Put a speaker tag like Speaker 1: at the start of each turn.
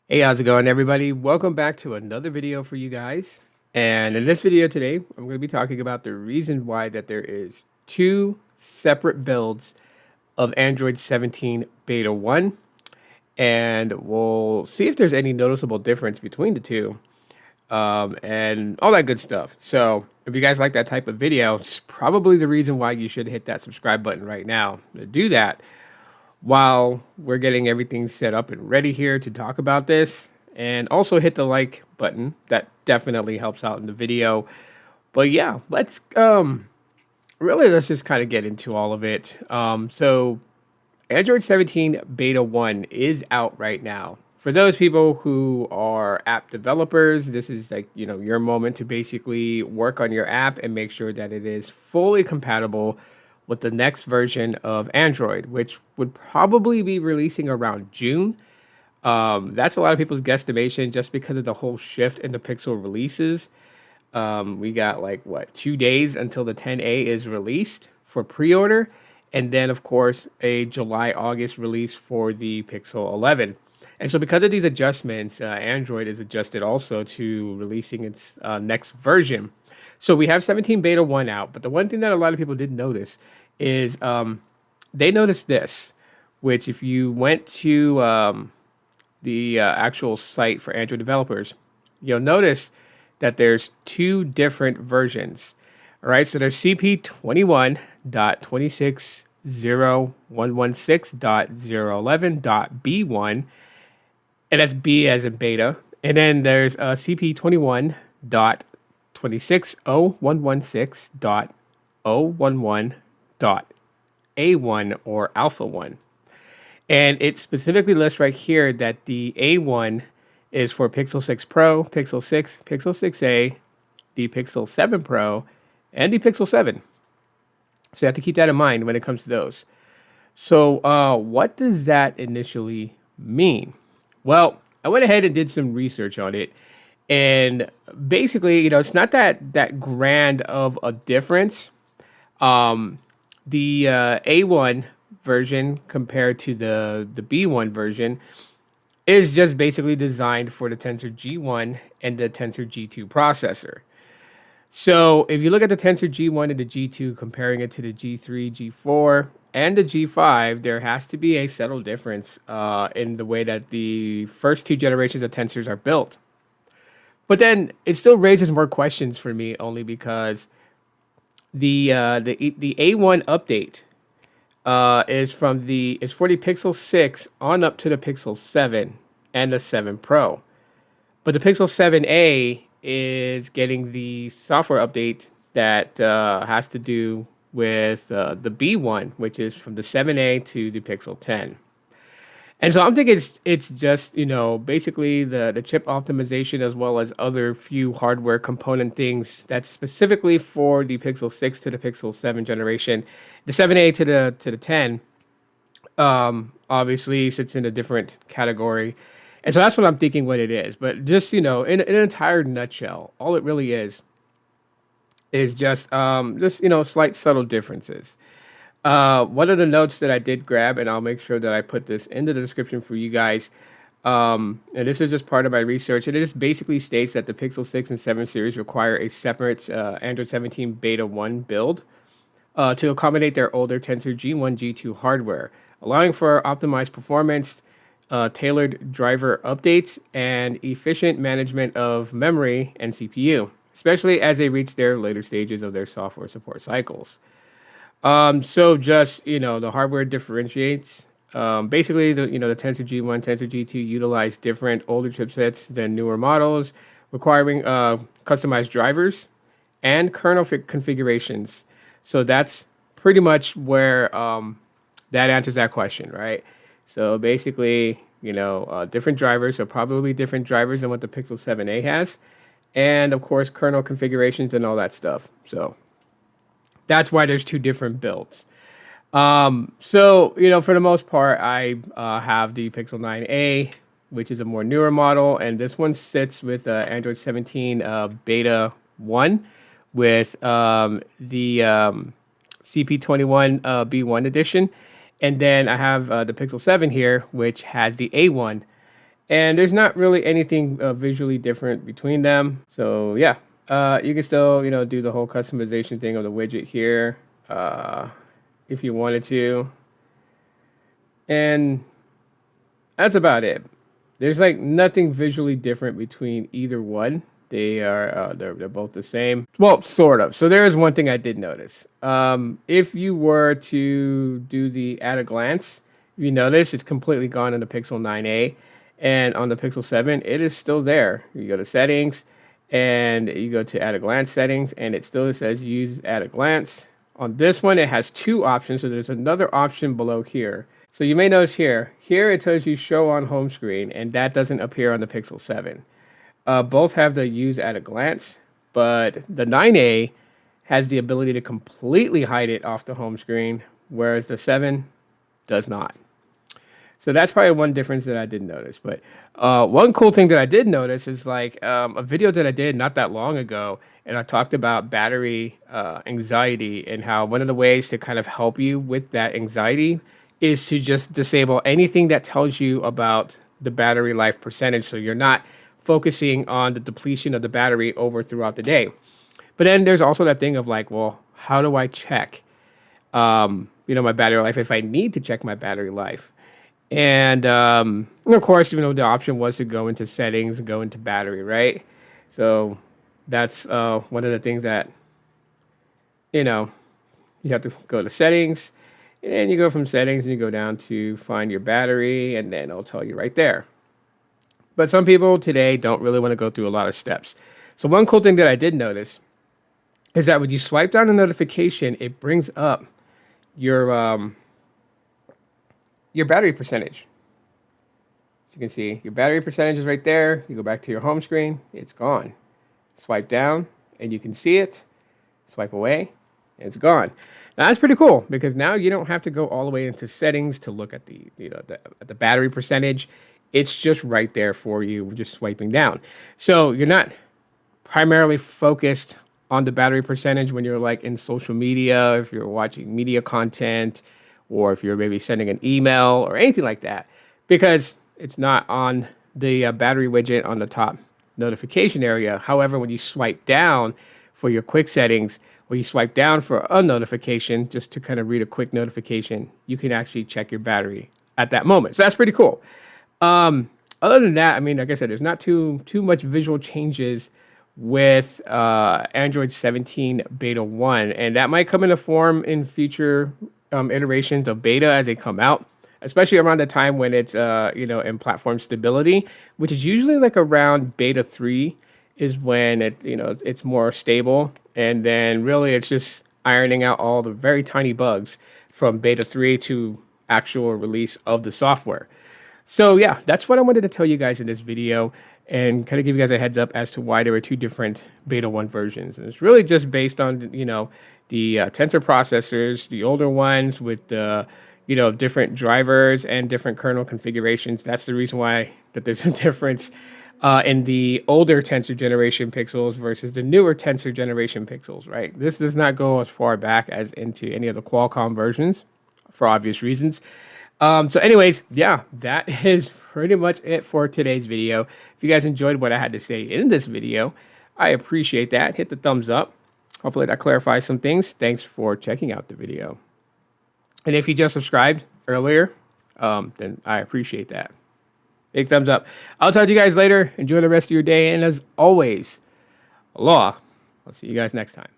Speaker 1: Hey, how's it going, everybody? Welcome back to another video for you guys. And in this video today, I'm going to be talking about the reason why that there is two separate builds of Android 17 Beta 1. And we'll see if there's any noticeable difference between the two and all that good stuff. So if you guys like that type of video, it's probably the reason why you should hit that subscribe button right now. To do that, while we're getting everything set up and ready here to talk about this, and also hit the like button. That definitely helps out in the video. But yeah, let's just kind of get into all of it. So Android 17 Beta 1 is out right now. For those people who are app developers, this is like, your moment to basically work on your app and make sure that it is fully compatible with the next version of Android, which would probably be releasing around June. That's a lot of people's guesstimation just because of the whole shift in the Pixel releases. We got like 2 days until the 10A is released for pre-order, and then of course a July-August release for the Pixel 11. And so because of these adjustments, Android is adjusted also to releasing its next version. So we have 17 Beta 1 out, but the one thing that a lot of people did notice is they noticed this, which if you went to the actual site for Android developers, you'll notice that there's two different versions. All right, so there's CP21.26.0116.011.B1, and that's B as in beta. And then there's CP21.26.0116.011.A1 or Alpha 1. And it specifically lists right here that the A1 is for Pixel 6 Pro, Pixel 6, Pixel 6a, the Pixel 7 Pro, and the Pixel 7. So you have to keep that in mind when it comes to those. So what does that initially mean? Well, I went ahead and did some research on it. And basically, it's not that grand of a difference. The A1 version compared to the B1 version is just basically designed for the Tensor G1 and the Tensor G2 processor. So if you look at the Tensor G1 and the G2, comparing it to the G3, G4, and the G5, there has to be a subtle difference in the way that the first two generations of tensors are built. But then it still raises more questions for me, only because the A1 update is for the Pixel 6 on up to the Pixel 7 and the 7 Pro. But the Pixel 7a is getting the software update that has to do with the B1, which is from the 7a to the Pixel 10. And so I'm thinking it's just, basically the chip optimization as well as other few hardware component things that's specifically for the Pixel 6 to the Pixel 7 generation. The 7a to the 10 obviously sits in a different category. And so that's what I'm thinking what it is. But just, in an entire nutshell, all it really is just slight subtle differences. One of the notes that I did grab, and I'll make sure that I put this in the description for you guys, and this is just part of my research, and it just basically states that the Pixel 6 and 7 series require a separate Android 17 Beta 1 build to accommodate their older Tensor G1, G2 hardware, allowing for optimized performance, tailored driver updates, and efficient management of memory and CPU, especially as they reach their later stages of their software support cycles. So just, the hardware differentiates. Basically, the Tensor G1, Tensor G2 utilize different older chipsets than newer models, requiring customized drivers and kernel configurations. So that's pretty much where that answers that question, right? So basically, different drivers, so probably different drivers than what the Pixel 7a has, and of course, kernel configurations and all that stuff. So that's why there's two different builds. So, for the most part, I have the Pixel 9a, which is a more newer model, and this one sits with Android 17 Beta 1 with the CP21 B1 edition. And then I have the Pixel 7 here, which has the A1. And there's not really anything visually different between them. So yeah, you can still, do the whole customization thing of the widget here if you wanted to. And that's about it. There's like nothing visually different between either one. They're both the same. Well, sort of. So there is one thing I did notice. If you were to do the at a glance, you notice it's completely gone on the Pixel 9a, and on the Pixel 7, it is still there. You go to settings, and you go to at a glance settings, and it still says use at a glance. On this one, it has two options. So there's another option below here. So you may notice here it tells you show on home screen, and that doesn't appear on the Pixel 7. Both have the use at a glance, but the 9a has the ability to completely hide it off the home screen, whereas the 7 does not. So that's probably one difference that I did notice. But one cool thing that I did notice is like a video that I did not that long ago, and I talked about battery anxiety and how one of the ways to kind of help you with that anxiety is to just disable anything that tells you about the battery life percentage, so you're not focusing on the depletion of the battery over throughout the day. But then there's also that thing of like, well, how do I check, my battery life if I need to check my battery life? And of course, the option was to go into settings and go into battery, right? So that's one of the things that, you have to go to settings, and you go from settings and you go down to find your battery, and then it'll tell you right there. But some people today don't really want to go through a lot of steps. So one cool thing that I did notice is that when you swipe down a notification, it brings up your battery percentage. As you can see, your battery percentage is right there. You go back to your home screen, it's gone. Swipe down, and you can see it. Swipe away, and it's gone. Now that's pretty cool because now you don't have to go all the way into settings to look at the battery percentage. It's just right there for you, just swiping down. So you're not primarily focused on the battery percentage when you're like in social media, if you're watching media content, or if you're maybe sending an email or anything like that, because it's not on the battery widget on the top notification area. However, when you swipe down for your quick settings, or you swipe down for a notification, just to kind of read a quick notification, you can actually check your battery at that moment. So that's pretty cool. Other than that, I mean, like I said, there's not too much visual changes with Android 17 Beta 1, and that might come into form in future iterations of beta as they come out, especially around the time when it's in platform stability, which is usually like around Beta 3 is when it's more stable, and then really it's just ironing out all the very tiny bugs from Beta 3 to actual release of the software. So yeah, that's what I wanted to tell you guys in this video, and kind of give you guys a heads up as to why there were two different Beta 1 versions. And it's really just based on, the Tensor processors, the older ones with the, different drivers and different kernel configurations. That's the reason why that there's a difference in the older Tensor generation pixels versus the newer Tensor generation pixels, right? This does not go as far back as into any of the Qualcomm versions for obvious reasons. So anyways, yeah, that is pretty much it for today's video. If you guys enjoyed what I had to say in this video, I appreciate that. Hit the thumbs up. Hopefully that clarifies some things. Thanks for checking out the video. And if you just subscribed earlier, then I appreciate that. Big thumbs up. I'll talk to you guys later. Enjoy the rest of your day. And as always, aloha. I'll see you guys next time.